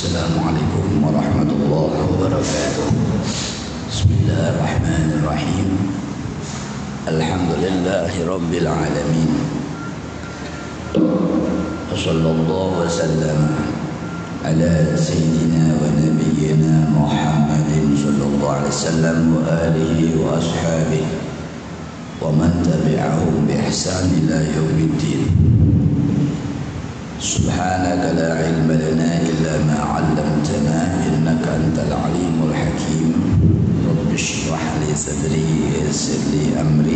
Assalamualaikum warahmatullahi wabarakatuh. Bismillahirrahmanirrahim. Alhamdulillahi rabbil alamin. Wa sallallahu wa sallam ala sayyidina wa nabiyyina Muhammadin sallallahu alaihi wasallam wa alihi wa ashabihi wa man tabi'ahum bi ihsan ila yaumiddin. Subhanaka la ilma lana illa ma 'allamtana innaka antal alimul hakim. Rabbi shrah li sadri yassir li amri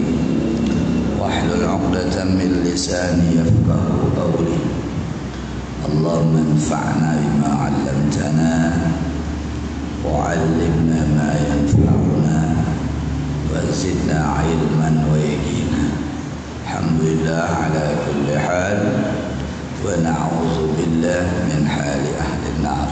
wahlul 'uqdatam min lisani yafqahu qawli. Allahumma anfa'na bima 'allamtana wa 'allimna ma yanfa'una wa zidna 'ilman wa yaqina. Alhamdulillah ala kulli hal. Wa na'udzu billahi min hali ahli an-nar.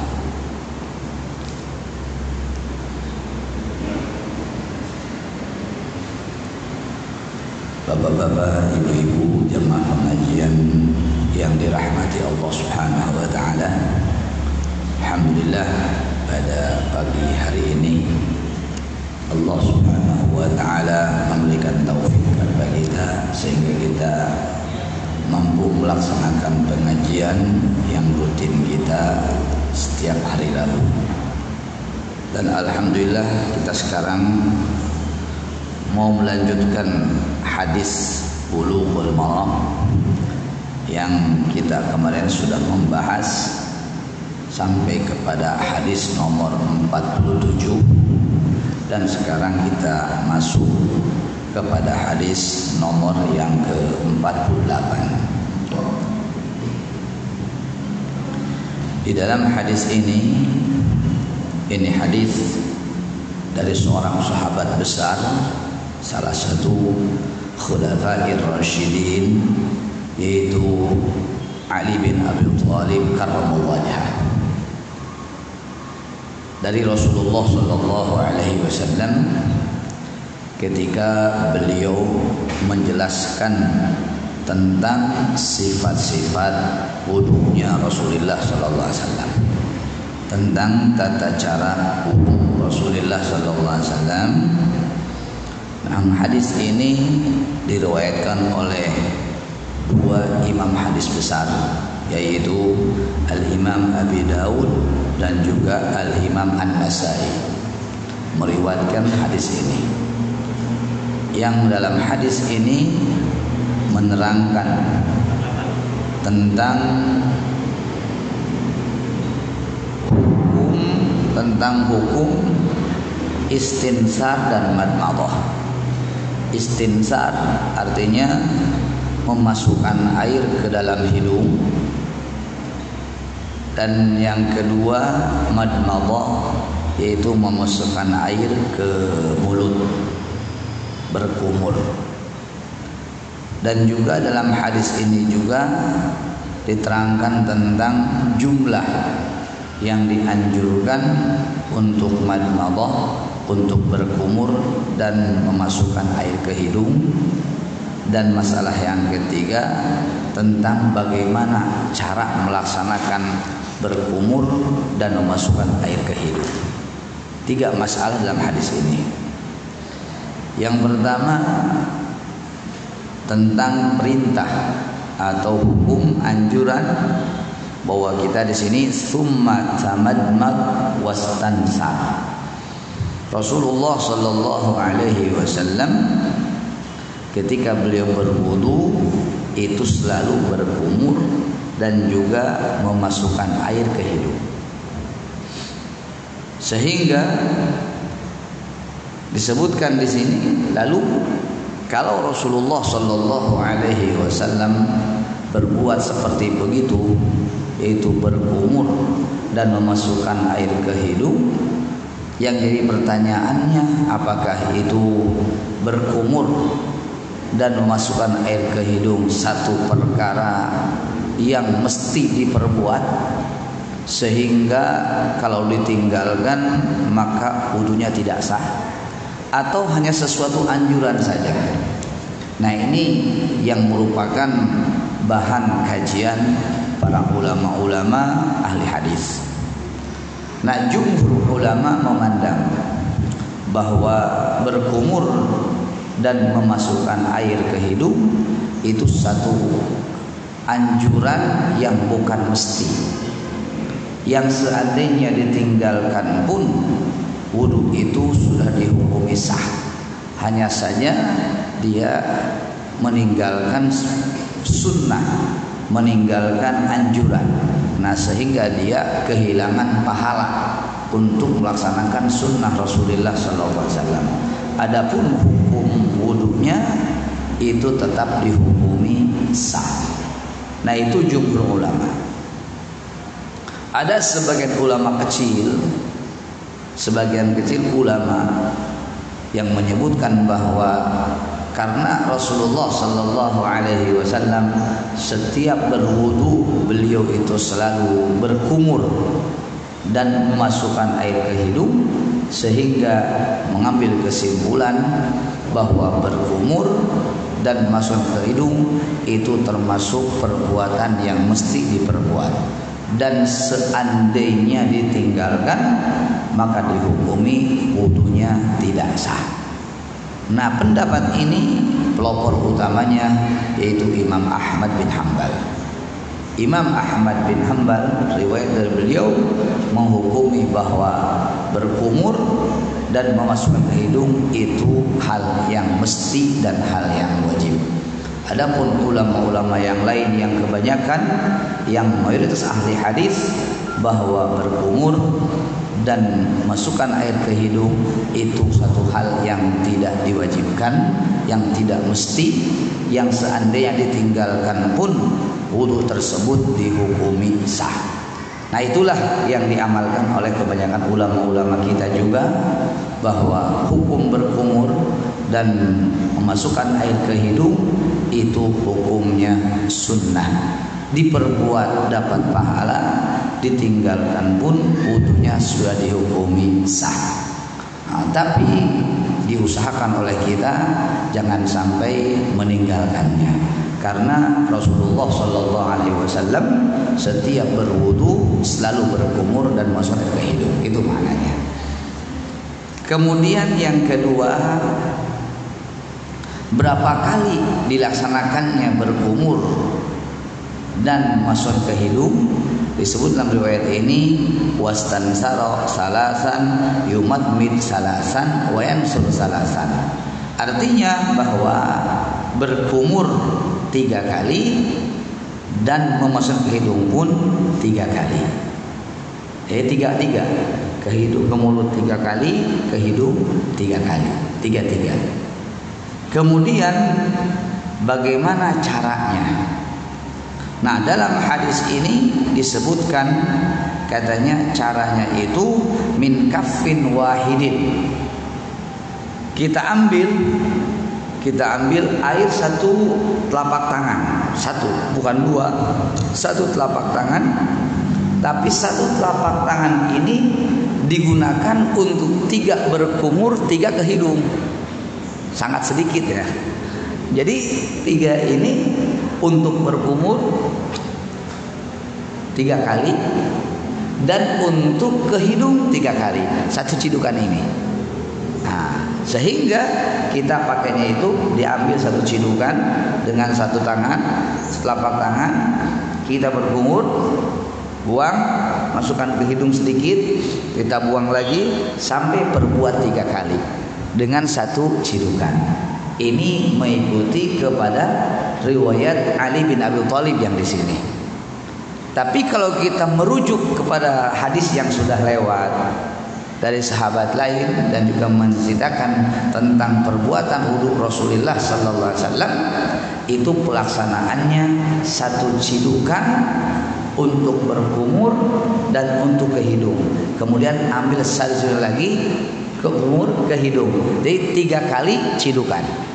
Bapak-bapak, ibu-ibu, jemaah pengajian yang dirahmati Allah Subhanahu wa taala. Alhamdulillah pada pagi hari ini Allah Subhanahu wa taala memberikan taufik kepada kita sehingga kita mampu melaksanakan pengajian yang rutin kita setiap hari Rabu. Dan alhamdulillah kita sekarang mau melanjutkan hadis Bulughul Maram yang kita kemarin sudah membahas sampai kepada hadis nomor 47, dan sekarang kita masuk kepada hadis nomor yang ke-48. Di dalam hadis ini hadis dari seorang sahabat besar, salah satu khulafair rasyidin, yaitu Ali bin Abi Thalib karramallahu wajhah. Dari Rasulullah sallallahu alaihi wasallam ketika beliau menjelaskan tentang sifat-sifat wudunya Rasulullah sallallahu alaihi wasallam, tentang tata cara wudu Rasulullah sallallahu alaihi wasallam. Nah, hadis ini diriwayatkan oleh dua imam hadis besar, yaitu Al-Imam Abi Daud dan juga Al-Imam An-Nasai, meriwayatkan hadis ini. Yang dalam hadis ini menerangkan tentang hukum istinsar dan madmadah. Istinsar artinya memasukkan air ke dalam hidung, dan yang kedua madmadah yaitu memasukkan air ke mulut, berkumur. Dan juga dalam hadis ini juga diterangkan tentang jumlah yang dianjurkan untuk madmadah, untuk berkumur dan memasukkan air ke hidung. Dan masalah yang ketiga tentang bagaimana cara melaksanakan berkumur dan memasukkan air ke hidung. Tiga masalah dalam hadis ini. Yang pertama tentang perintah atau hukum anjuran bahwa kita di sini summa tamadmad wastansar. Rasulullah sallallahu alaihi wasallam ketika beliau berwudu itu selalu berkumur dan juga memasukkan air ke hidung. Sehingga disebutkan di sini, lalu kalau Rasulullah sallallahu alaihi wasallam berbuat seperti begitu, yaitu berkumur dan memasukkan air ke hidung, yang jadi pertanyaannya, apakah itu berkumur dan memasukkan air ke hidung satu perkara yang mesti diperbuat, sehingga kalau ditinggalkan maka wudunya tidak sah, atau hanya sesuatu anjuran saja? Nah, ini yang merupakan bahan kajian para ulama-ulama ahli hadis. Nah, jumhur ulama memandang bahwa berkumur dan memasukkan air ke hidung itu satu anjuran yang bukan mesti, yang seandainya ditinggalkan pun wudu itu sudah dihukumi sah. Hanya saja dia meninggalkan sunnah, meninggalkan anjuran. Nah, sehingga dia kehilangan pahala untuk melaksanakan sunnah Rasulullah SAW. Adapun hukum wudunya itu tetap dihukumi sah. Nah, itu jumhur ulama. Ada sebagian ulama kecil, sebagian kecil ulama yang menyebutkan bahwa karena Rasulullah Sallallahu Alaihi Wasallam setiap berwudu beliau itu selalu berkumur dan memasukkan air ke hidung, sehingga mengambil kesimpulan bahwa berkumur dan masuk ke hidung itu termasuk perbuatan yang mesti diperbuat, dan seandainya ditinggalkan maka dihukumi wudunya tidak sah. Nah, pendapat ini pelopor utamanya yaitu Imam Ahmad bin Hanbal. Imam Ahmad bin Hanbal, riwayat dari beliau menghukumi bahwa berkumur dan memasukkan ke hidung itu hal yang mesti dan hal yang wajib. Adapun ulama-ulama yang lain yang kebanyakan, yang mayoritas ahli hadis, bahwa berkumur dan masukkan air ke hidung itu satu hal yang tidak diwajibkan, yang tidak mesti, yang seandainya ditinggalkan pun wudu tersebut dihukumi sah. Nah, itulah yang diamalkan oleh kebanyakan ulama-ulama kita juga, bahwa hukum berkumur dan memasukkan air ke hidung itu hukumnya sunnah, diperbuat dapat pahala, ditinggalkan pun wudunya sudah dihukumi sah. Nah, tapi diusahakan oleh kita jangan sampai meninggalkannya, karena Rasulullah Shallallahu Alaihi Wasallam setiap berwudu selalu berkumur dan masuk air ke hidung. Itu maknanya. Kemudian yang kedua, berapa kali dilaksanakannya berkumur dan masuk ke hidung? Disebut dalam riwayat ini wastansara salasan yumadmid salasan wa yansur salasan. Artinya bahwa berkumur 3 kali dan memasukkan ke hidung pun 3 kali. 3 ke hidung, ke mulut 3 kali, ke hidung 3 kali. 3. Kemudian bagaimana caranya? Nah, dalam hadis ini disebutkan, katanya caranya itu min kaffin wahidin. Kita ambil air 1 telapak tangan, 1 bukan 2, 1 telapak tangan. Tapi 1 telapak tangan ini digunakan untuk 3 berkumur, 3 ke hidung. Sangat sedikit ya. Jadi 3 ini untuk berkumur 3 kali dan untuk ke hidung 3 kali, 1 cidukan ini. Nah, sehingga kita pakainya itu diambil 1 cidukan dengan 1 tangan, telapak tangan, kita berkumur, buang, masukkan ke hidung sedikit, kita buang lagi sampai perbuat 3 kali dengan 1 cidukan. Ini mengikuti kepada riwayat Ali bin Abi Thalib yang di sini. Tapi kalau kita merujuk kepada hadis yang sudah lewat dari sahabat lain dan juga menceritakan tentang perbuatan wudu Rasulullah sallallahu alaihi wasallam, itu pelaksanaannya 1 cidukan untuk berkumur dan untuk ke hidung. Kemudian ambil 1 lagi ke kumur, ke hidung. Jadi 3 kali cidukan.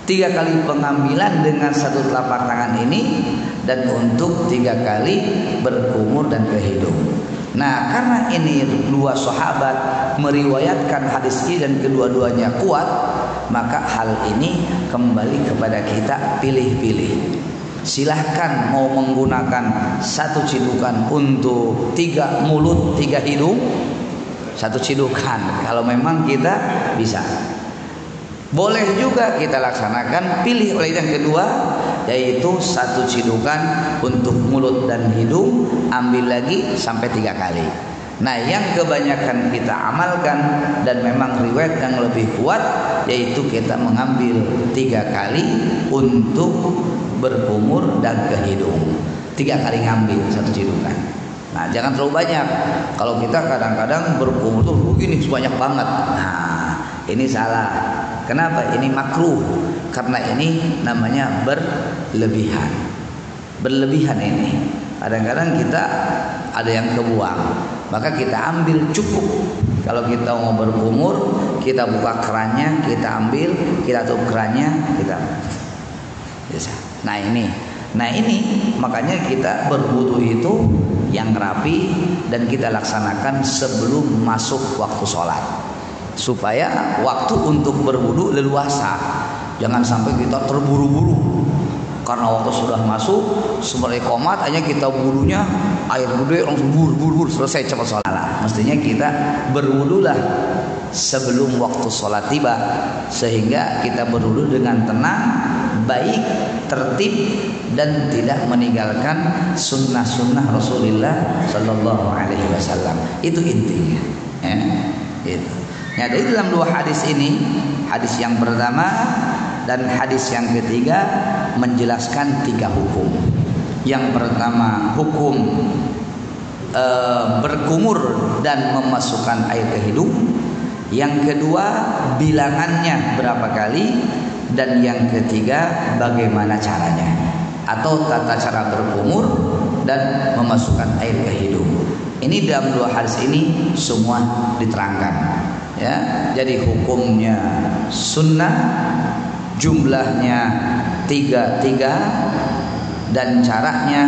3 kali pengambilan dengan 1 telapak tangan ini, dan untuk 3 kali berkumur dan ke hidung. Nah, karena ini 2 sahabat meriwayatkan hadis ini dan kedua-duanya kuat, maka hal ini kembali kepada kita pilih-pilih. silahkan mau menggunakan satu cidukan untuk 3 mulut 3 hidung, satu cidukan kalau memang kita bisa. Boleh juga kita laksanakan pilih oleh yang kedua, yaitu satu cidukan untuk mulut dan hidung, ambil lagi sampai 3 kali. Nah, yang kebanyakan kita amalkan dan memang riwayat yang lebih kuat, yaitu kita mengambil 3 kali untuk berkumur dan ke hidung. 3 kali ngambil satu cidukan. Nah, jangan terlalu banyak. Kalau kita kadang-kadang berkumur tuh begini banyak banget. Nah, ini salah. Kenapa? Ini makruh. Karena ini namanya berlebihan. Berlebihan ini. Kadang-kadang kita ada yang kebuang. Maka kita ambil cukup. Kalau kita mau berkumur, kita buka kerannya, kita ambil, kita tutup kerannya, kita biasa. Nah ini makanya kita berwudu itu yang rapi dan kita laksanakan sebelum masuk waktu sholat, supaya waktu untuk berwudu leluasa. Jangan sampai kita terburu-buru karena waktu sudah masuk sebagai komat hanya kita wudunya air gede langsung buru-buru selesai cepat sholat. Mestinya kita berwudulah sebelum waktu sholat tiba, sehingga kita berwudu dengan tenang, baik, tertib, dan tidak meninggalkan sunnah-sunnah Rasulullah Sallallahu Alaihi Wasallam. Itu intinya. Itu. Ya, dari dalam 2 hadis ini, hadis yang pertama dan hadis yang ketiga menjelaskan 3 hukum. Yang pertama hukum berkumur dan memasukkan air ke hidung. Yang kedua bilangannya berapa kali. Dan yang ketiga bagaimana caranya atau tata cara berkumur dan memasukkan air ke hidung. Ini dalam 2 hadis ini semua diterangkan. Ya, jadi hukumnya sunnah, jumlahnya 3 dan caranya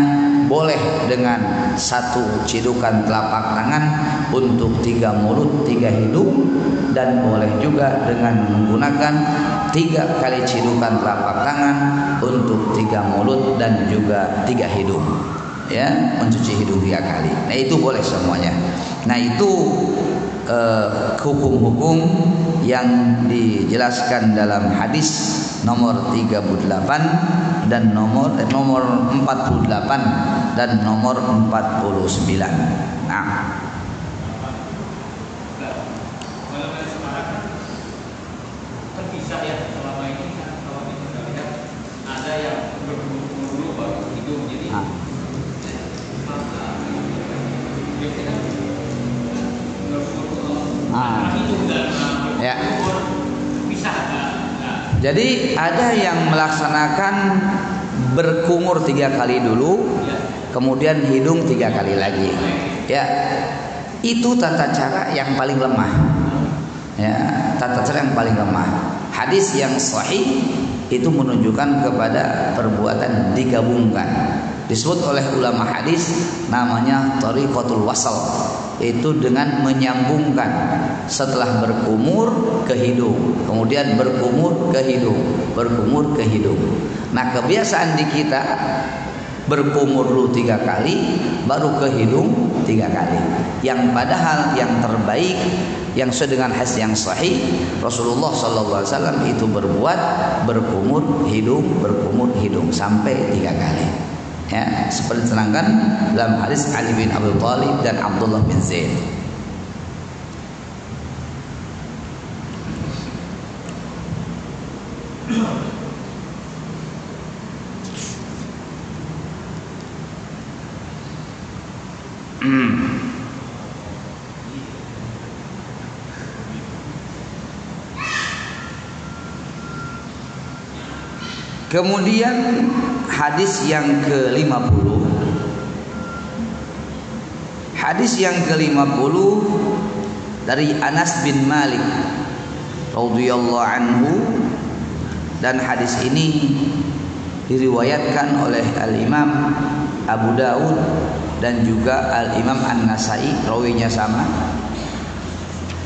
boleh dengan satu cidukan telapak tangan untuk 3 mulut 3 hidung, dan boleh juga dengan menggunakan 3 kali cidukan telapak tangan untuk 3 mulut dan juga 3 hidung. Ya, mencuci hidung 3 kali. Nah, itu boleh semuanya. Nah, itu hukum-hukum yang dijelaskan dalam hadis nomor 38 dan nomor 48 dan nomor 49. Nah, terpisah ya selama ini kalau kita lihat ada yang berkumur dulu baru hidung, jadi ya. Jadi ada yang melaksanakan berkumur 3 kali dulu, kemudian hidung 3 kali lagi. Ya, itu tata cara yang paling lemah. Ya, tata cara yang paling lemah. Hadis yang sahih itu menunjukkan kepada perbuatan digabungkan. Disebut oleh ulama hadis namanya thariqatul wasal, itu dengan menyambungkan setelah berkumur ke hidung, kemudian berkumur ke hidung, berkumur ke hidung. Nah, kebiasaan di kita berkumur dulu 3 kali, baru ke hidung 3 kali. Yang padahal yang terbaik, yang sesuai dengan hadis yang sahih, Rasulullah SAW itu berbuat berkumur hidung sampai 3 kali. Ya, seperti diterangkan dalam hadis Ali bin Abi Thalib dan Abdullah bin Zaid. Kemudian hadis yang ke-50. Hadis yang ke-50 dari Anas bin Malik radhiyallahu anhu, dan hadis ini diriwayatkan oleh Al-Imam Abu Daud dan juga Al-Imam An-Nasai, rawinya sama.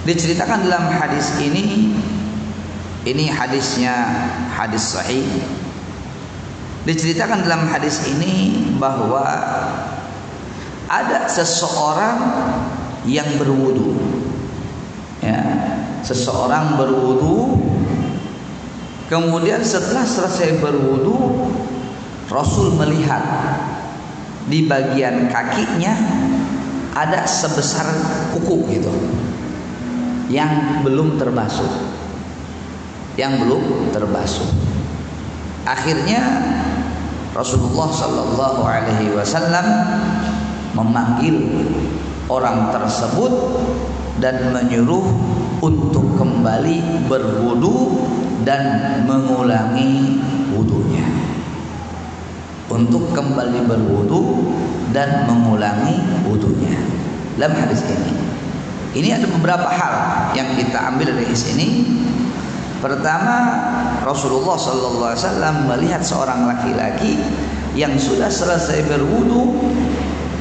Diceritakan dalam hadis ini hadisnya hadis sahih. Diceritakan dalam hadis ini bahwa ada seseorang yang berwudu, ya, seseorang berwudu, kemudian setelah selesai berwudu, Rasul melihat di bagian kakinya ada sebesar kuku gitu, yang belum terbasuh, Akhirnya Rasulullah Sallallahu Alaihi Wasallam memanggil orang tersebut dan menyuruh untuk kembali berwudu dan mengulangi wudunya. Untuk kembali berwudu dan mengulangi wudunya. Dalam hadis ini ada beberapa hal yang kita ambil dari hadis ini. Pertama, Rasulullah Sallallahu Alaihi Wasallam melihat seorang laki-laki yang sudah selesai berwudu,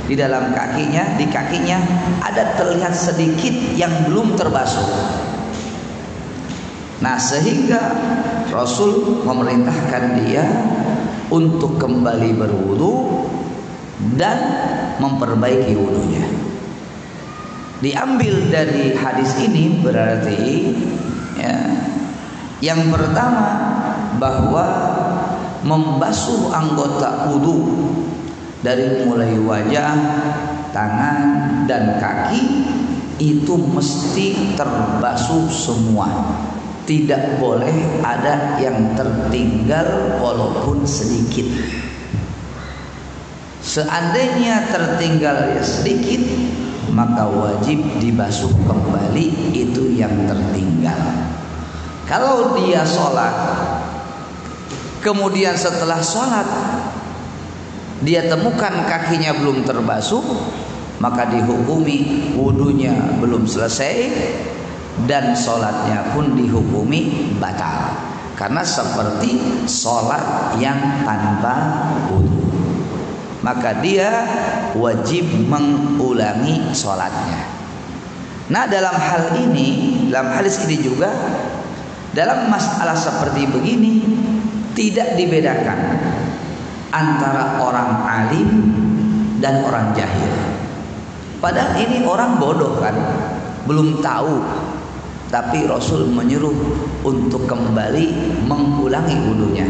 di dalam kakinya, di kakinya ada terlihat sedikit yang belum terbasuh. Nah, sehingga Rasul memerintahkan dia untuk kembali berwudu dan memperbaiki wudunya. Diambil dari hadis ini berarti, ya, yang pertama bahwa membasuh anggota wudu dari mulai wajah, tangan, dan kaki itu mesti terbasuh semua. Tidak boleh ada yang tertinggal walaupun sedikit. Seandainya tertinggal sedikit, maka wajib dibasuh kembali itu yang tertinggal. Kalau dia sholat, kemudian setelah sholat dia temukan kakinya belum terbasuh, maka dihukumi wudunya belum selesai dan sholatnya pun dihukumi batal, karena seperti sholat yang tanpa wudu. Maka dia wajib mengulangi sholatnya. Nah, dalam hal ini, dalam hadis ini juga, dalam masalah seperti begini tidak dibedakan antara orang alim dan orang jahil. Padahal ini orang bodoh kan, belum tahu, tapi Rasul menyuruh untuk kembali mengulangi wudunya.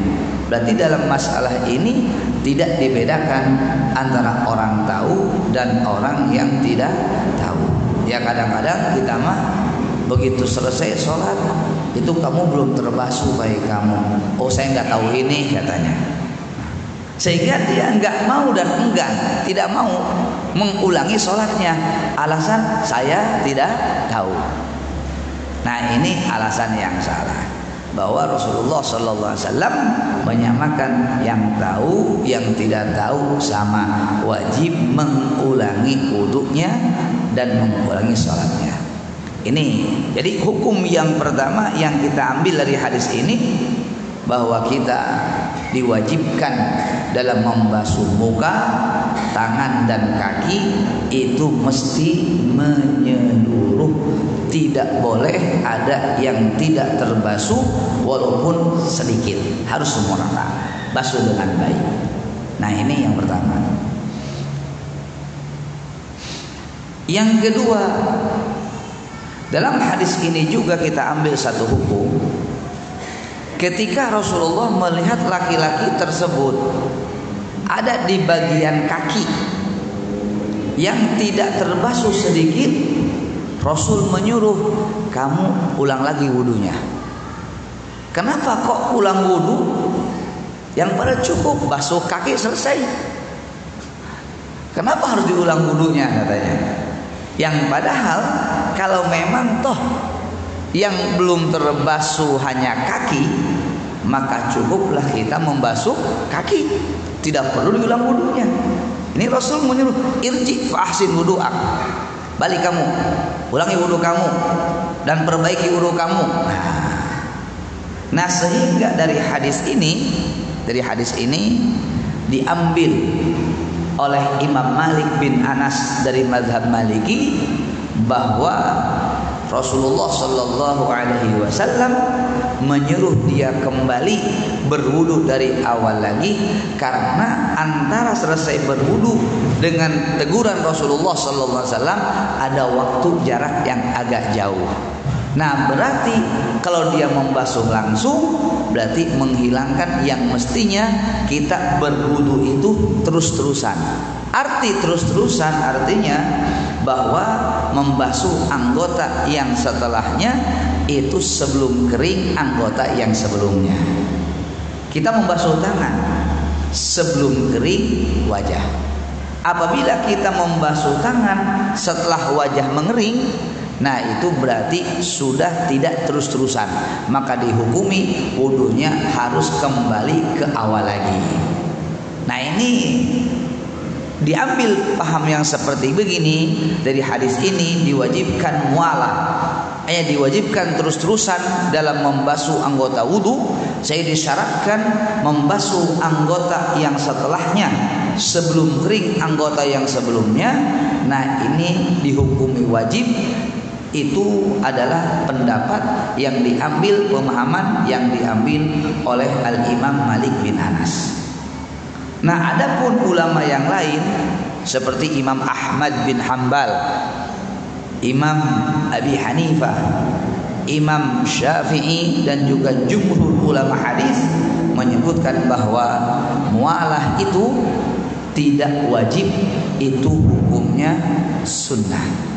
Berarti dalam masalah ini tidak dibedakan antara orang tahu dan orang yang tidak tahu. Ya, kadang-kadang kita mah begitu selesai sholat, itu kamu belum terbasuh baik kamu. Oh, saya nggak tahu ini katanya. Sehingga dia nggak mau dan enggan, tidak mau mengulangi sholatnya. Alasan saya tidak tahu. Nah, ini alasan yang salah. Bahwa Rasulullah Sallallahu Alaihi Wasallam menyamakan yang tahu, yang tidak tahu sama. Wajib mengulangi wudunya dan mengulangi sholatnya. Ini jadi hukum yang pertama yang kita ambil dari hadis ini, bahwa kita diwajibkan dalam membasuh muka, tangan, dan kaki itu mesti menyeluruh. Tidak boleh ada yang tidak terbasuh walaupun sedikit, harus semua rata, basuh dengan baik. Nah, ini yang pertama. Yang kedua, dalam hadis ini juga kita ambil satu hukum. Ketika Rasulullah melihat laki-laki tersebut ada di bagian kaki yang tidak terbasuh sedikit, Rasul menyuruh, kamu ulang lagi wudunya. Kenapa kok ulang wudu? Yang pada cukup basuh kaki selesai. Kenapa harus diulang wudunya katanya? Yang padahal kalau memang toh yang belum terbasuh hanya kaki, maka cukuplah kita membasuh kaki, tidak perlu diulang wudunya. Ini Rasul menyuruh, irji fahsin wudu'ak, balik kamu, ulangi wudu kamu dan perbaiki wudu kamu. Nah, sehingga dari hadis ini diambil oleh Imam Malik bin Anas dari mazhab Maliki bahwa Rasulullah Shallallahu Alaihi Wasallam menyuruh dia kembali berwudu dari awal lagi, karena antara selesai berwudu dengan teguran Rasulullah Sallallahu Alaihi Wasallam ada waktu jarak yang agak jauh. Nah, berarti kalau dia membasuh langsung berarti menghilangkan yang mestinya kita berwudu itu terus-terusan. Arti terus-terusan artinya bahwa membasuh anggota yang setelahnya itu sebelum kering anggota yang sebelumnya. Kita membasuh tangan sebelum kering wajah. Apabila kita membasuh tangan setelah wajah mengering, nah itu berarti sudah tidak terus-terusan, maka dihukumi wudunya harus kembali ke awal lagi. Nah ini diambil paham yang seperti begini dari hadis ini, diwajibkan mualah, diwajibkan terus-terusan dalam membasuh anggota wudu. Saya disyaratkan membasuh anggota yang setelahnya sebelum kering anggota yang sebelumnya. Nah ini dihukumi wajib. Itu adalah pendapat yang diambil, pemahaman yang diambil oleh Al-Imam Malik bin Anas. Nah, adapun ulama yang lain seperti Imam Ahmad bin Hanbal, Imam Abi Hanifah, Imam Syafi'i dan juga jumhur ulama hadis menyebutkan bahwa mualah itu tidak wajib, itu hukumnya sunnah.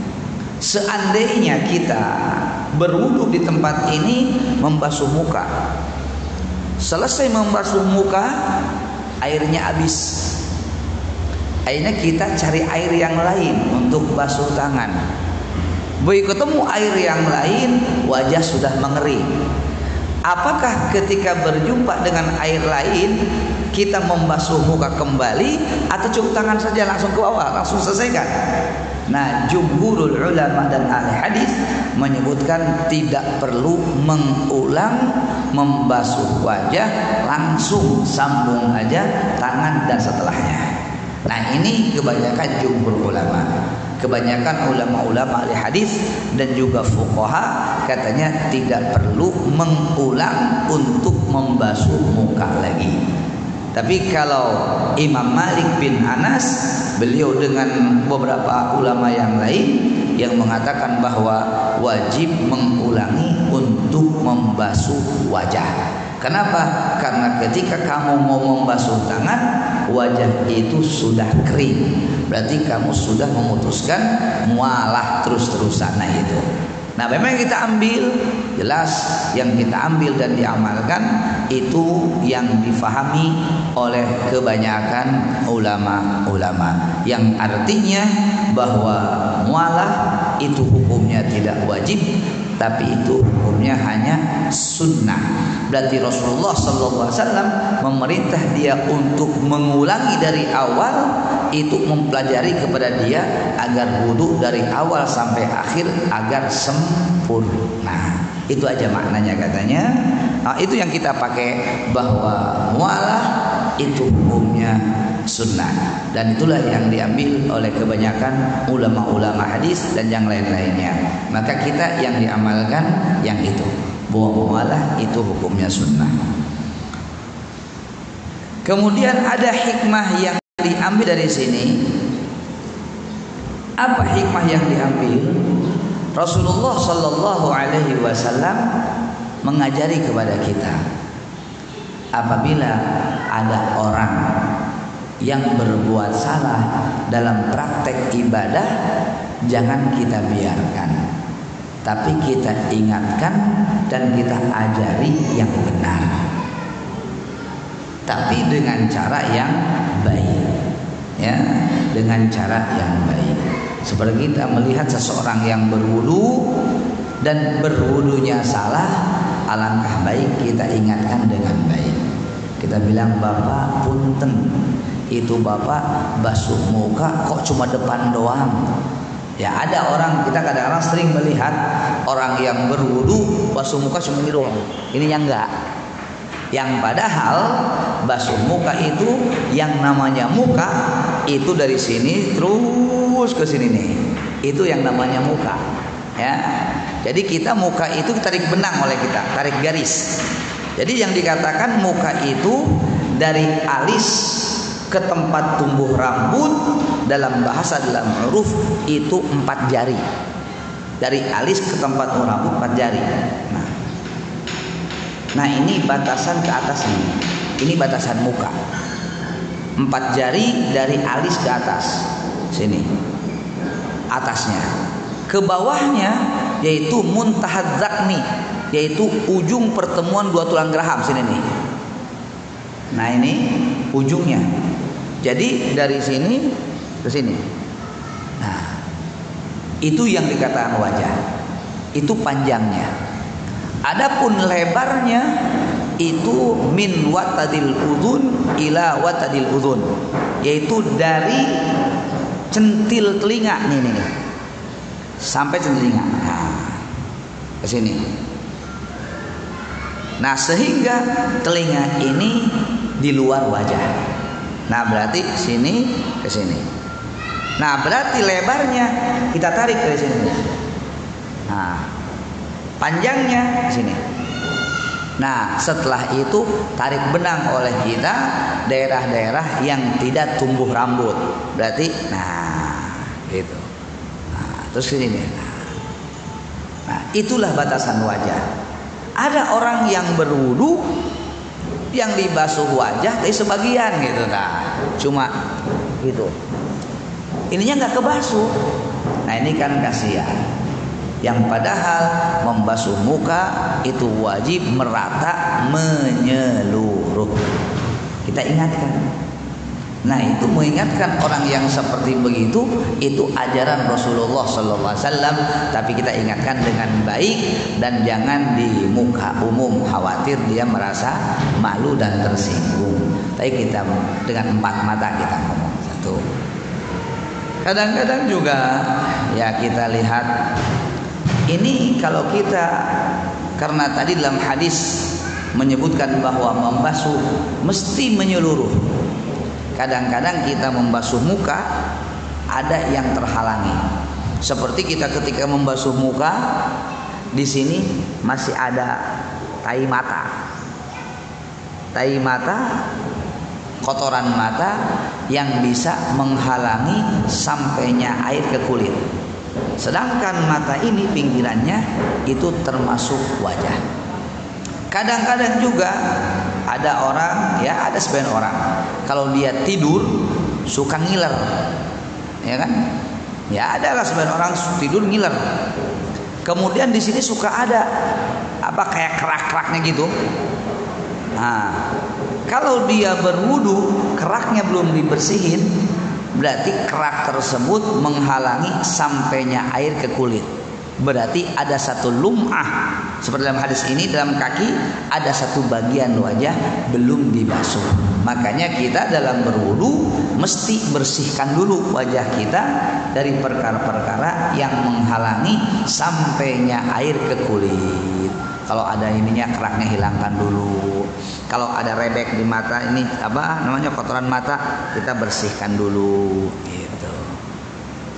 Seandainya kita berwudu di tempat ini membasuh muka, selesai membasuh muka airnya habis, akhirnya kita cari air yang lain untuk basuh tangan. Begitu ketemu air yang lain, wajah sudah mengering. Apakah ketika berjumpa dengan air lain kita membasuh muka kembali atau cukup tangan saja langsung ke bawah, langsung selesaikan? Nah, jumhurul ulama dan ahli hadis menyebutkan tidak perlu mengulang membasuh wajah, langsung sambung aja tangan dan setelahnya. Nah, ini kebanyakan jumhur ulama. Kebanyakan ulama-ulama ahli hadis dan juga fuqaha katanya tidak perlu mengulang untuk membasuh muka lagi. Tapi kalau Imam Malik bin Anas, beliau dengan beberapa ulama yang lain yang mengatakan bahwa wajib mengulangi untuk membasuh wajah. Kenapa? Karena ketika kamu mau membasuh tangan, wajah itu sudah kering. Berarti kamu sudah memutuskan mualah terus-terusan. Nah itu. Nah memang kita ambil, jelas yang kita ambil dan diamalkan itu yang difahami oleh kebanyakan ulama-ulama, yang artinya bahwa mualah itu hukumnya tidak wajib, tapi itu hukumnya hanya sunnah. Berarti Rasulullah SAW memerintah dia untuk mengulangi dari awal, itu mempelajari kepada dia agar wudhu dari awal sampai akhir agar sempurna. Itu aja maknanya katanya. Nah, itu yang kita pakai, bahwa mualah itu hukumnya sunnah, dan itulah yang diambil oleh kebanyakan ulama-ulama hadis dan yang lain-lainnya. Maka kita yang diamalkan yang itu, bahwa mualah itu hukumnya sunnah. Kemudian ada hikmah yang diambil dari sini. Apa hikmah yang diambil? Rasulullah Sallallahu Alaihi Wasallam mengajari kepada kita, apabila ada orang yang berbuat salah dalam praktek ibadah, jangan kita biarkan, tapi kita ingatkan dan kita ajari yang benar, tapi dengan cara yang baik, ya, dengan cara yang baik. Seperti kita melihat seseorang yang berwudu dan berwudunya salah, alangkah baik kita ingatkan dengan baik. Kita bilang, Bapak punten, itu Bapak basuh muka kok cuma depan doang. Ya ada orang, kita kadang-kadang sering melihat orang yang berwudu basuh muka cuma ini doang, ini yang enggak. Yang padahal basuh muka itu yang namanya muka itu dari sini terus ke sini nih. Itu yang namanya muka. Ya. Jadi kita muka itu tarik benang oleh kita, tarik garis. Jadi yang dikatakan muka itu dari alis ke tempat tumbuh rambut dalam bahasa dalam huruf itu 4 jari. Dari alis ke tempat tumbuh rambut 4 jari. Nah ini batasan ke atas ini. Ini batasan muka. 4 jari dari alis ke atas. Sini. Atasnya. Ke bawahnya yaitu muntahad zakni, yaitu ujung pertemuan 2 tulang geraham sini nih. Nah ini ujungnya. Jadi dari sini ke sini. Nah, itu yang dikatakan wajah. Itu panjangnya. Adapun lebarnya itu min watadil udhun ila watadil udhun, yaitu dari centil telinga nih sampai centil telinga. Nah, ke sini. Nah, sehingga telinga ini di luar wajah. Nah, berarti sini ke sini. Nah, berarti lebarnya kita tarik dari sini. Nah, panjangnya di sini. Nah, setelah itu tarik benang oleh kita daerah-daerah yang tidak tumbuh rambut. Berarti, nah, gitu. Nah, terus sini nih. Nah, itulah batasan wajah. Ada orang yang berwudu yang dibasuh wajah tapi sebagian gitu, nah, cuma gitu. Ininya nggak kebasuh. Nah, ini kan kasihan. Yang padahal membasuh muka itu wajib merata menyeluruh. Kita ingatkan. Nah, itu mengingatkan orang yang seperti begitu, itu ajaran Rasulullah SAW. Tapi kita ingatkan dengan baik dan jangan di muka umum, khawatir dia merasa malu dan tersinggung. Tapi kita dengan 4 mata kita ngomong. Satu. Kadang-kadang juga ya kita lihat ini kalau kita, karena tadi dalam hadis menyebutkan bahwa membasuh mesti menyeluruh. Kadang-kadang kita membasuh muka ada yang terhalangi. Seperti kita ketika membasuh muka di sini masih ada tai mata. Tai mata, kotoran mata yang bisa menghalangi sampainya air ke kulit. Sedangkan mata ini pinggirannya itu termasuk wajah. Kadang-kadang juga ada orang, ya ada sebagian orang, kalau dia tidur suka ngiler, ya kan? Ya ada lah sebagian orang tidur ngiler. Kemudian di sini suka ada kayak kerak-keraknya gitu. Nah, kalau dia berwudu keraknya belum dibersihin, berarti kerak tersebut menghalangi sampainya air ke kulit. Berarti ada satu lum'ah. Seperti dalam hadis ini, dalam kaki ada satu bagian wajah belum dibasuh. Makanya kita dalam berwudu mesti bersihkan dulu wajah kita dari perkara-perkara yang menghalangi sampainya air ke kulit. Kalau ada ininya, keraknya hilangkan dulu. Kalau ada rebek di mata ini, kotoran mata, kita bersihkan dulu gitu.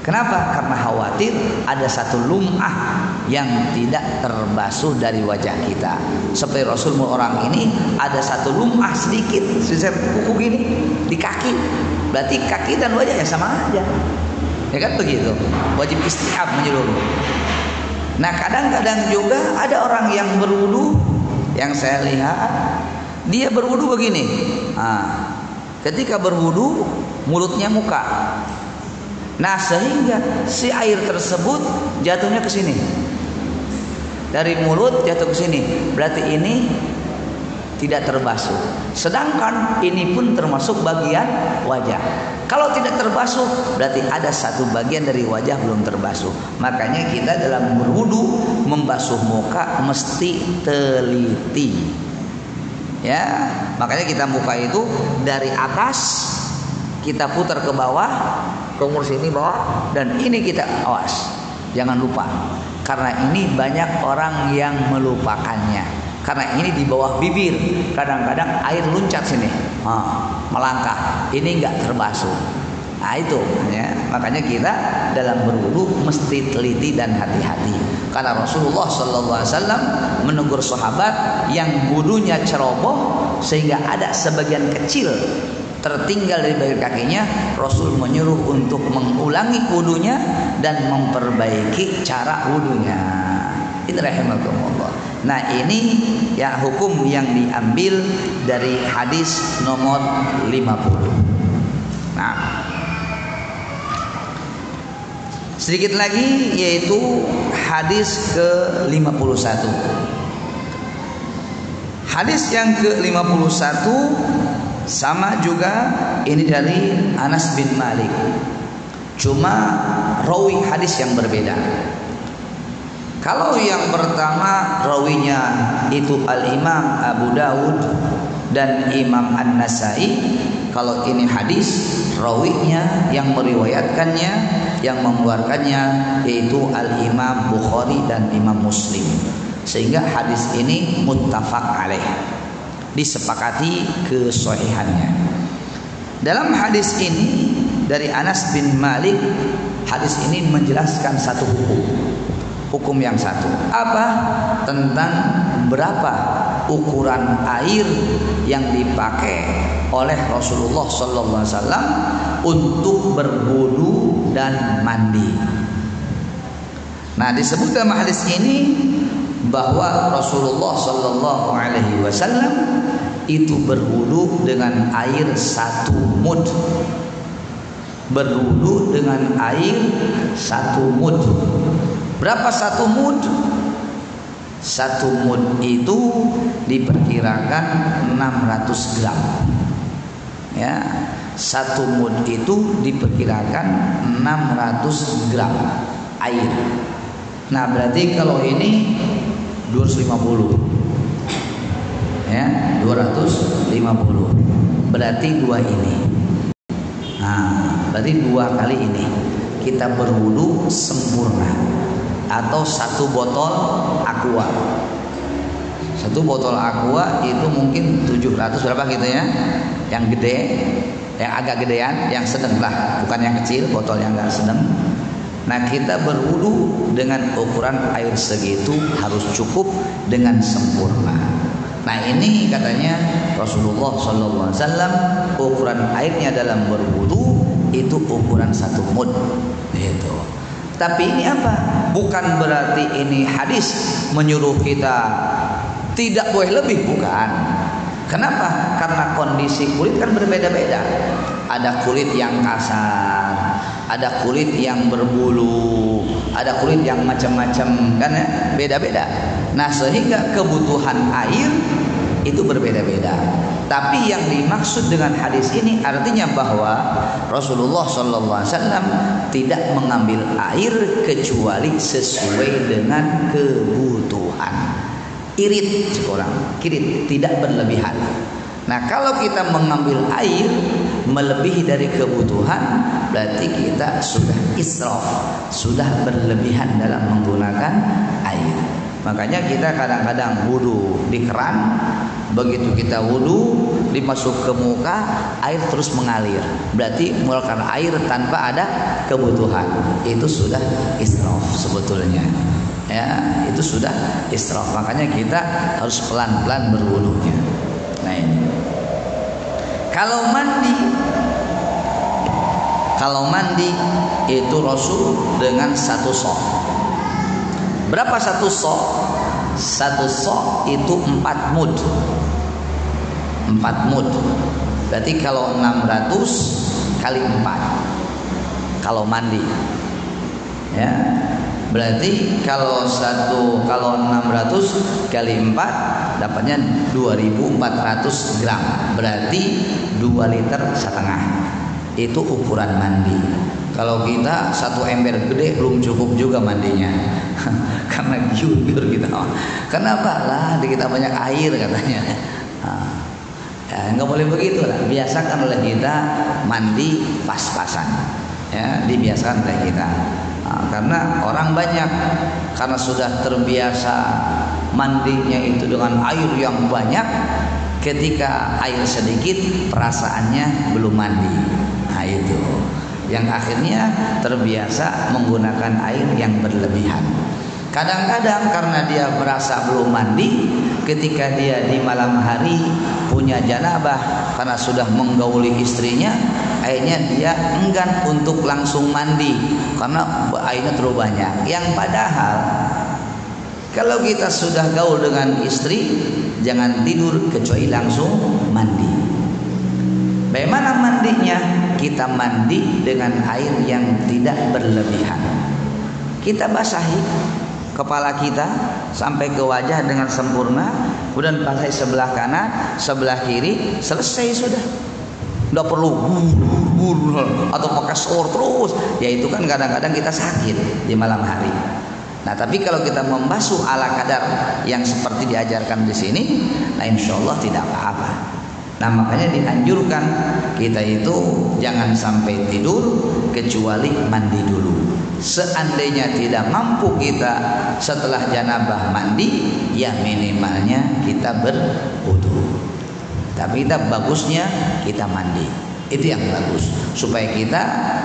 Kenapa? Karena khawatir ada satu lum'ah yang tidak terbasuh dari wajah kita. Seperti Rasul orang ini ada satu lum'ah sedikit, kuku gini di kaki. Berarti kaki dan wajah ya sama aja. Ya kan begitu. Wajib isti'ab menyeluruh. Nah, kadang-kadang juga ada orang yang berwudu, yang saya lihat dia berwudu begini. Nah, ketika berwudu mulutnya muka. Nah, sehingga si air tersebut jatuhnya ke sini. Dari mulut jatuh ke sini. Berarti ini tidak terbasuh. Sedangkan ini pun termasuk bagian wajah. Kalau tidak terbasuh, berarti ada satu bagian dari wajah belum terbasuh. Makanya kita dalam berwudu membasuh muka mesti teliti. Ya, makanya kita muka itu dari atas kita putar ke bawah, ke umur sini bawah, dan ini kita awas. Jangan lupa, karena ini banyak orang yang melupakannya. Karena ini di bawah bibir, kadang-kadang air luncat sini, melangkah. Ini enggak terbasuh. Nah itu, ya. Makanya kita dalam berwudu mesti teliti dan hati-hati. Karena Rasulullah sallallahu alaihi wasallam menegur sahabat yang wudunya ceroboh sehingga ada sebagian kecil tertinggal dari bagian kakinya. Rasul menyuruh untuk mengulangi wudunya dan memperbaiki cara wudunya. Ini rahimakumullah. Nah, ini ya hukum yang diambil dari hadis nomor 50. Nah, sedikit lagi yaitu hadis ke-51. Hadis yang ke-51 sama juga, ini dari Anas bin Malik. Cuma rawi hadis yang berbeda. Kalau yang pertama rawinya itu Al-Imam Abu Dawud dan Imam An-Nasai. Kalau ini hadis, rawinya yang meriwayatkannya, yang mengeluarkannya yaitu Al-Imam Bukhari dan Imam Muslim. Sehingga hadis ini muttafaq alaih, disepakati kesahihannya. Dalam hadis ini dari Anas bin Malik, hadis ini menjelaskan satu hukum yang satu. Apa? Tentang berapa ukuran air yang dipakai oleh Rasulullah sallallahu alaihi wasallam untuk berwudu dan mandi. Nah, disebut dalam hadis ini bahwa Rasulullah sallallahu alaihi wasallam itu berwudu dengan air 1 mud. Berwudu dengan air 1 mud. Berapa 1 mud? 1 mud itu diperkirakan 600 gram. Ya, 1 mud itu diperkirakan 600 gram air. Nah, berarti kalau ini 250. Ya, 250. Berarti 2 ini. Nah, berarti 2 kali ini kita berwudu sempurna. Atau 1 botol aqua. 1 botol aqua itu mungkin 700 berapa gitu ya. Yang gede, yang agak gedean, yang sedang lah, bukan yang kecil, botol yang agak sedang. Nah, kita berwudu dengan ukuran air segitu harus cukup dengan sempurna. Nah, ini katanya Rasulullah sallallahu alaihi wasallam ukuran airnya dalam berwudu itu ukuran 1 mud. Gitu. Tapi ini apa? Bukan berarti ini hadis menyuruh kita tidak boleh lebih, bukan. Kenapa? Karena kondisi kulit kan berbeda-beda. Ada kulit yang kasar, ada kulit yang berbulu, ada kulit yang macam-macam, kan ya? Beda-beda. Nah, sehingga kebutuhan air itu berbeda-beda. Tapi yang dimaksud dengan hadis ini artinya bahwa Rasulullah SAW tidak mengambil air kecuali sesuai dengan kebutuhan. Irit sekurang, kirit, tidak berlebihan. Nah, kalau kita mengambil air melebihi dari kebutuhan, berarti kita sudah israf, sudah berlebihan dalam menggunakan air. Makanya kita kadang-kadang wudu di keran, begitu kita wudu dimasuk ke muka, air terus mengalir. Berarti mengeluarkan air tanpa ada kebutuhan. Itu sudah israf sebetulnya. Ya, itu sudah israf. Makanya kita harus pelan-pelan berwudunya. Nah, ini. Kalau mandi itu Rasul dengan 1 sok. Berapa 1 sok? 1 sok itu 4 mud. 4 mud. Berarti kalau 600 kali 4. Kalau mandi. Ya. Berarti kalau 600 kali 4 dapatnya 2400 gram. Berarti 2,5 liter. Itu ukuran mandi. Kalau kita 1 ember gede belum cukup juga mandinya. Karena giur kita. Kenapa? Lah di kita banyak air katanya. Ya, nggak boleh begitu lah. Biasakan oleh kita mandi pas-pasan. Ya, dibiasakan oleh kita. Karena orang banyak karena sudah terbiasa mandinya itu dengan air yang banyak, ketika air sedikit perasaannya belum mandi. Nah, itu yang akhirnya terbiasa menggunakan air yang berlebihan. Kadang-kadang karena dia merasa belum mandi, ketika dia di malam hari punya janabah karena sudah menggauli istrinya, akhirnya dia enggan untuk langsung mandi karena airnya terlalu banyak. Yang padahal kalau kita sudah gaul dengan istri, jangan tidur kecuali langsung mandi. Bagaimana mandinya? Kita mandi dengan air yang tidak berlebihan. Kita basahi kepala kita sampai ke wajah dengan sempurna, kemudian basahi sebelah kanan, sebelah kiri, selesai sudah. Tidak perlu atau pakai shower terus. Ya itu kan kadang-kadang kita sakit di malam hari. Nah, tapi kalau kita membasuh ala kadar yang seperti diajarkan di sini, nah insya Allah tidak apa-apa. Nah, makanya dianjurkan kita itu jangan sampai tidur kecuali mandi dulu. Seandainya tidak mampu kita setelah janabah mandi, ya minimalnya kita berwudu. Tapi kita bagusnya kita mandi. Itu yang bagus, supaya kita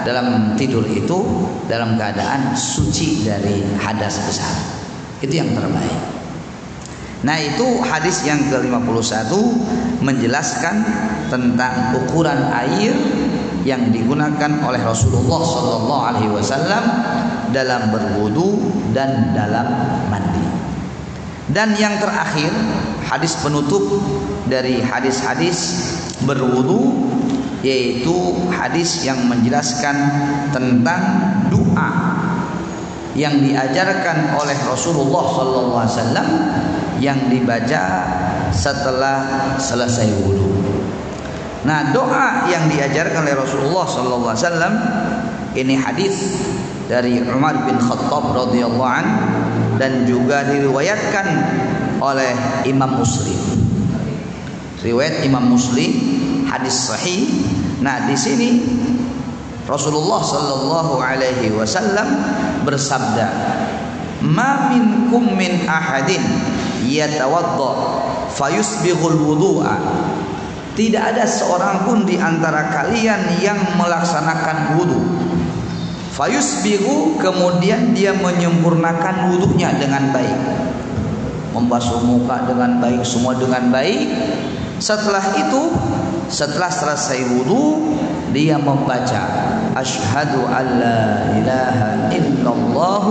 dalam tidur itu dalam keadaan suci dari hadas besar. Itu yang terbaik. Nah, itu hadis yang ke-51 menjelaskan tentang ukuran air yang digunakan oleh Rasulullah SAW dalam berwudu dan dalam mandi. Dan yang terakhir, hadis penutup dari hadis-hadis berwudu, yaitu hadis yang menjelaskan tentang doa yang diajarkan oleh Rasulullah SAW yang dibaca setelah selesai wudu. Nah, doa yang diajarkan oleh Rasulullah SAW ini hadis dari Umar bin Khattab radhiyallahu anhu dan juga diriwayatkan oleh Imam Muslim. Riwayat Imam Muslim, hadis sahih. Nah, di sini Rasulullah sallallahu alaihi wasallam bersabda, "Ma minkum min ahadin yatawadda fayusbighul wudu'a." Tidak ada seorang pun di antara kalian yang melaksanakan wudu. Fayusbighu, kemudian dia menyempurnakan wudunya dengan baik. Membasuh muka dengan baik, semua dengan baik. Setelah itu, setelah selesai wudu, dia membaca asyhadu alla ilaha illallah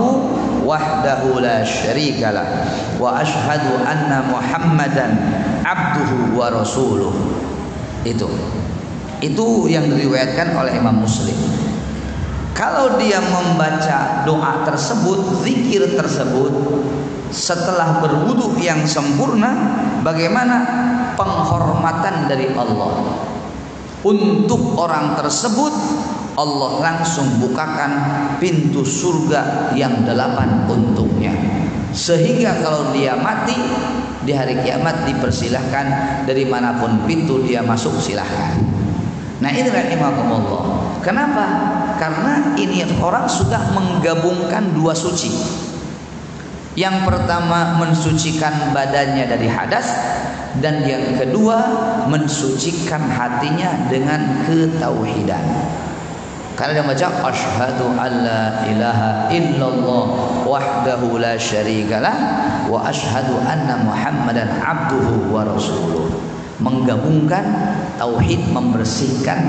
wahdahu la syarikalah wa asyhadu anna muhammadan abduhu wa rasuluh. Itu yang diriwayatkan oleh Imam Muslim. Kalau dia membaca doa tersebut, zikir tersebut setelah berwudu yang sempurna, bagaimana penghormatan dari Allah untuk orang tersebut? Allah langsung bukakan pintu surga yang 8 untuknya, sehingga kalau dia mati di hari kiamat dipersilahkan dari manapun pintu dia masuk, silahkan. Nah, ini rahimahumullah. Kenapa? Karena ini orang sudah menggabungkan dua suci. Yang pertama mensucikan badannya dari hadas, dan yang kedua mensucikan hatinya dengan ketauhidan. Karena dia baca asyhadu alla ilaha illallah wahdahu la syarikalah wa asyhadu anna muhammadan abduhu wa rasuluh. Menggabungkan tauhid, membersihkan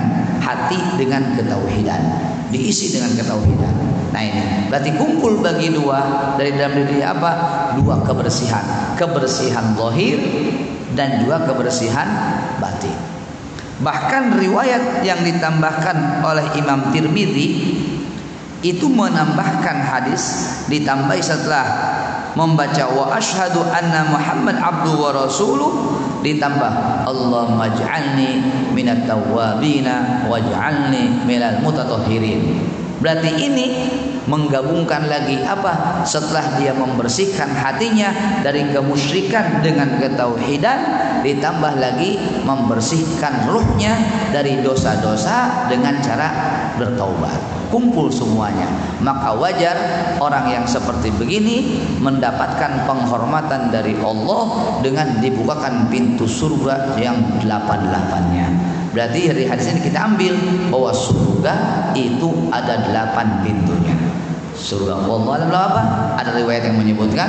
hati dengan ketauhidan, diisi dengan ketauhidan. Nah, ini berarti kumpul bagi dua dari dalam diri apa? Dua kebersihan, kebersihan zahir dan juga kebersihan batin. Bahkan riwayat yang ditambahkan oleh Imam Tirmidzi itu menambahkan hadis, ditambah setelah membaca wa asyhadu anna Muhammad abdu wa rasuluh, ditambah Allahumma ij'alni minat tawwabina waj'alni minal mutatahhirin. Berarti ini menggabungkan lagi apa? Setelah dia membersihkan hatinya dari kemusyrikan dengan ketauhidan, ditambah lagi membersihkan ruhnya dari dosa-dosa dengan cara bertaubat. Kumpul semuanya. Maka wajar orang yang seperti begini mendapatkan penghormatan dari Allah dengan dibukakan pintu surga yang 8-8-nya. Berarti dari hadis ini kita ambil bahwa surga itu ada 8 pintunya. surga. Wallahu a'lam apa? Ada riwayat yang menyebutkan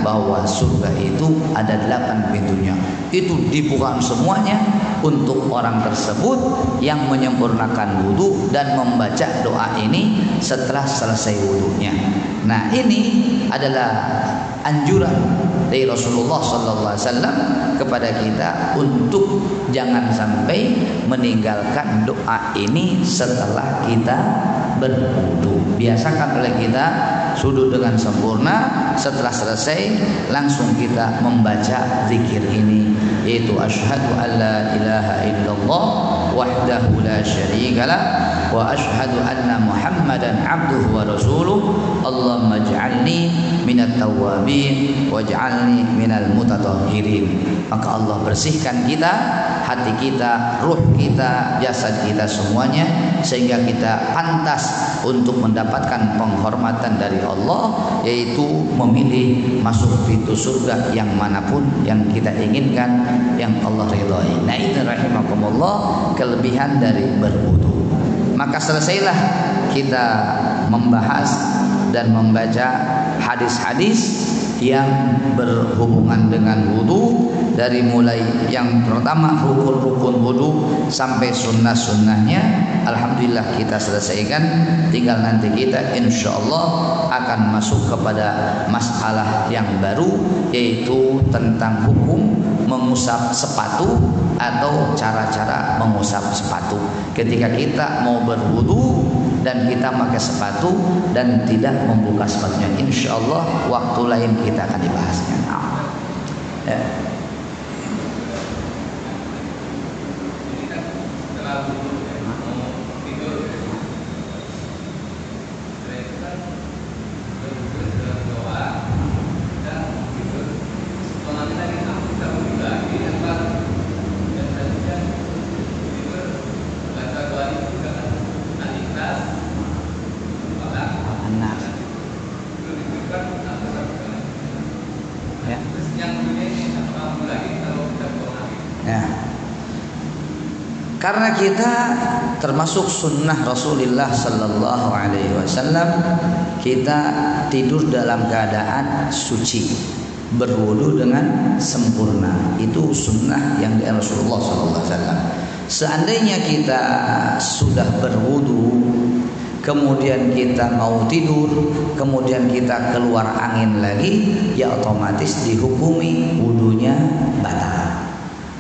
bahwa surga itu ada 8 pintunya. Itu dibuka semuanya untuk orang tersebut yang menyempurnakan wudu dan membaca doa ini setelah selesai wudunya. Nah, ini adalah anjuran dari Rasulullah SAW kepada kita untuk jangan sampai meninggalkan doa ini setelah kita berwudu. Biasakan oleh kita wudu dengan sempurna, setelah selesai langsung kita membaca zikir ini, yaitu asyhadu alla ilaha illallah wahdahu la syarikalah wa asyhadu anna muhammadan abduhu wa rasuluh Allahumma ij'alni minat tawwabin waj'alni minal mutatahhirin. Maka Allah bersihkan kita, hati kita, ruh kita, jasad kita semuanya, sehingga kita pantas untuk mendapatkan penghormatan dari Allah, yaitu memilih masuk pintu surga yang manapun yang kita inginkan, yang Allah ridhai. Nah, itu rahimakumullah kelebihan dari berwudu. Maka selesailah kita membahas dan membaca hadis-hadis yang berhubungan dengan wudu, dari mulai yang pertama rukun-rukun wudu sampai sunnah-sunnahnya. Alhamdulillah kita selesaikan. Tinggal nanti kita insyaallah akan masuk kepada masalah yang baru, yaitu tentang hukum mengusap sepatu atau cara-cara mengusap sepatu ketika kita mau berwudu dan kita pakai sepatu dan tidak membuka sepatunya. Insyaallah waktu lain kita akan dibahasnya. Ya. Karena kita termasuk sunnah Rasulullah Sallallahu Alaihi Wasallam, kita tidur dalam keadaan suci, berwudu dengan sempurna. Itu sunnah yang dari Rasulullah Sallallahu Alaihi Wasallam. Seandainya kita sudah berwudu, kemudian kita mau tidur, kemudian kita keluar angin lagi, ya otomatis dihukumi wudunya batal.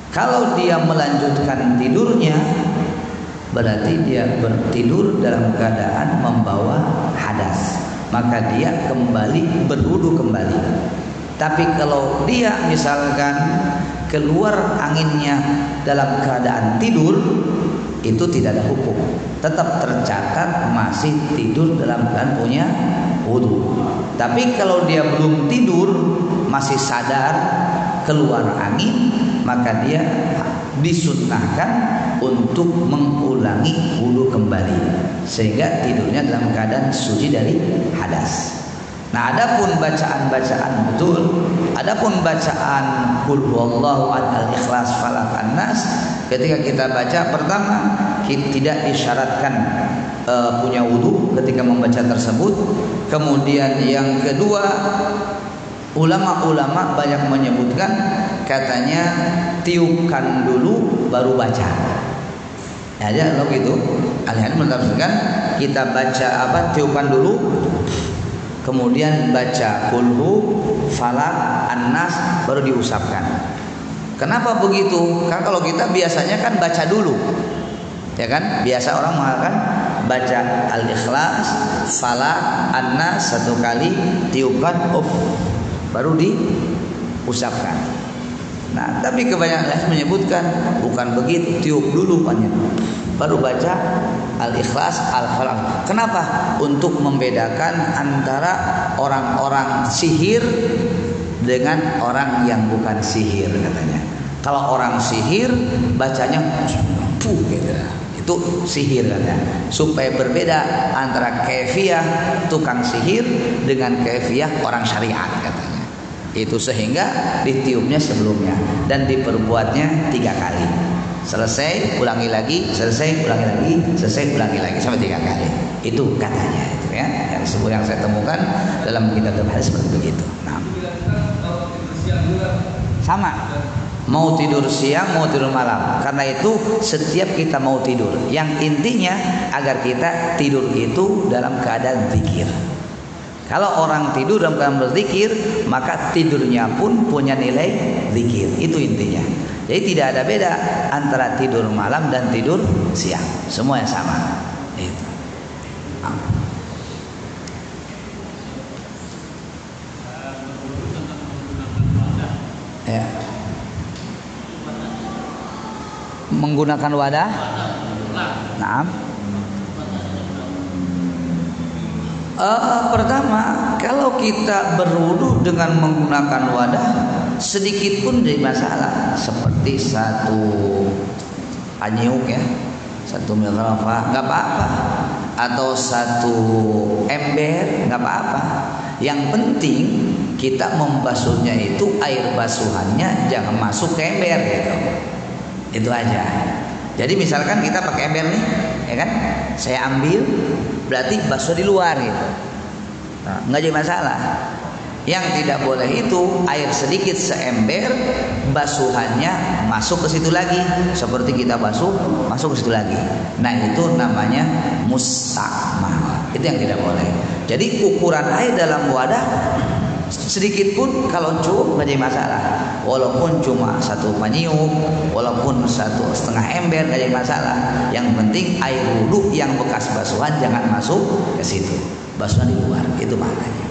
Kalau dia melanjutkan tidurnya, berarti dia bertidur dalam keadaan membawa hadas, maka dia kembali berwudu kembali. Tapi kalau dia misalkan keluar anginnya dalam keadaan tidur, itu tidak ada hukum, tetap tercatat masih tidur dalam keadaan punya wudu. Tapi kalau dia belum tidur, masih sadar keluar angin, maka dia disunnahkan untuk mengulangi wudu kembali, sehingga tidurnya dalam keadaan suci dari hadas. Nah, adapun bacaan-bacaan betul, adapun bacaan qul huwallahu ahad, al-ikhlas, falaq, an-nas, ketika kita baca pertama kita tidak disyaratkan punya wudu ketika membaca tersebut. Kemudian yang kedua, ulama-ulama banyak menyebutkan, katanya tiupkan dulu baru baca. Ya, kalau gitu, alih-alih menafsirkan kita baca apa, tiupkan dulu, kemudian baca kulhu, falak, an-nas, baru diusapkan. Kenapa begitu? Karena kalau kita biasanya kan baca dulu, ya kan? Biasa orang mengatakan baca al-ikhlas, falak, an-nas satu kali, tiupkan, baru diusapkan. Nah, tapi kebanyakan menyebutkan bukan begitu, tiup dulu banyak, baru baca al-ikhlas, al-falaq. Kenapa? Untuk membedakan antara orang-orang sihir dengan orang yang bukan sihir, katanya. Kalau orang sihir bacanya gitu, itu sihir, katanya. Supaya berbeda antara kaifiah tukang sihir dengan kaifiah orang syariat, katanya. Itu sehingga ditiupnya sebelumnya dan diperbuatnya 3 kali. Selesai, ulangi lagi, selesai, ulangi lagi, selesai, ulangi lagi sampai 3 kali. Itu katanya itu ya. Yang saya temukan dalam kitab hadis seperti begitu. Nah. Sama. Mau tidur siang, mau tidur malam. Karena itu setiap kita mau tidur, yang intinya agar kita tidur itu dalam keadaan zikir. Kalau orang tidur dalam keadaan berzikir, maka tidurnya pun punya nilai zikir. Itu intinya. Jadi tidak ada beda antara tidur malam dan tidur siang. Semua yang sama. Itu. Ya. Menggunakan wadah. Nah. Pertama, kalau kita berwudu dengan menggunakan wadah, sedikit pun jadi masalah. Seperti satu anyuk ya, satu milrafa, nggak apa-apa. Atau satu ember, nggak apa-apa. Yang penting kita membasuhnya itu air basuhannya jangan masuk ke ember gitu. Itu aja. Jadi misalkan kita pakai ember nih, ya kan? Saya ambil, berarti basuh di luar gitu. Nah, nggak jadi masalah. Yang tidak boleh itu air sedikit seember, basuhannya masuk ke situ lagi, seperti kita basuh masuk ke situ lagi. Nah itu namanya mustakmal. Itu yang tidak boleh. Jadi ukuran air dalam wadah sedikit pun kalau cukup nggak jadi masalah. Walaupun cuma satu panyum, walaupun 1,5 ember nggak jadi masalah. Yang penting air wudhu yang bekas basuhan jangan masuk ke situ. Basuhan di luar, itu maknanya.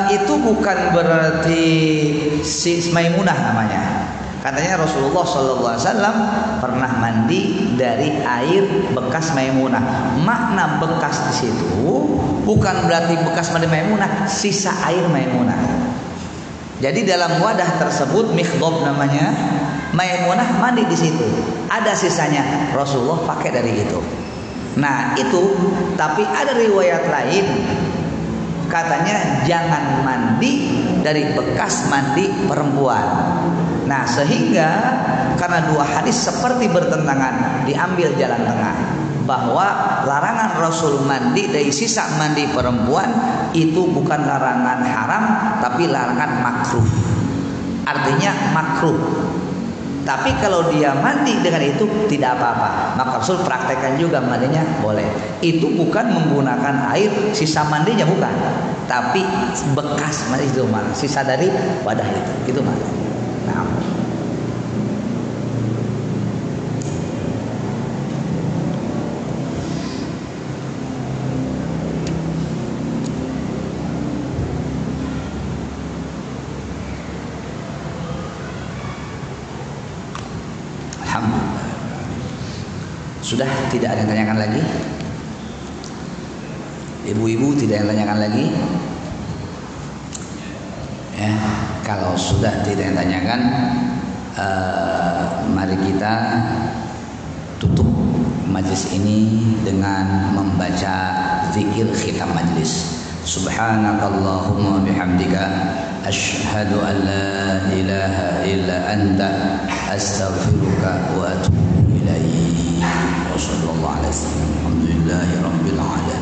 Itu bukan berarti si Maimunah namanya. Katanya Rasulullah SAW pernah mandi dari air bekas Maimunah. Makna bekas di situ bukan berarti bekas mandi Maimunah, sisa air Maimunah. Jadi dalam wadah tersebut mikhdab namanya, Maimunah mandi di situ. Ada sisanya, Rasulullah pakai dari itu. Nah itu, tapi ada riwayat lain. Katanya jangan mandi dari bekas mandi perempuan. Nah sehingga karena dua hadis seperti bertentangan, diambil jalan tengah, bahwa larangan Rasul mandi dari sisa mandi perempuan itu bukan larangan haram, tapi larangan makruh. Artinya makruh. Tapi kalau dia mandi dengan itu tidak apa-apa. Maka Rasul praktekkan juga mandinya boleh. Itu bukan menggunakan air sisa mandinya, bukan. Tapi bekas mandi itu mana? Sisa dari wadah itu mana? Nah. Sudah tidak ada yang tanyakan lagi? Ibu-ibu tidak yang tanyakan lagi? Ya, kalau sudah tidak yang tanyakan, mari kita tutup majlis ini dengan membaca zikir khitam majlis. Subhanakallahumma bihamdika asyhadu an la ilaha illa anta astaghfiruka wa atubu ilaik. Wassallallahu alaihi wasallam. Alhamdulillahi rabbil alamin.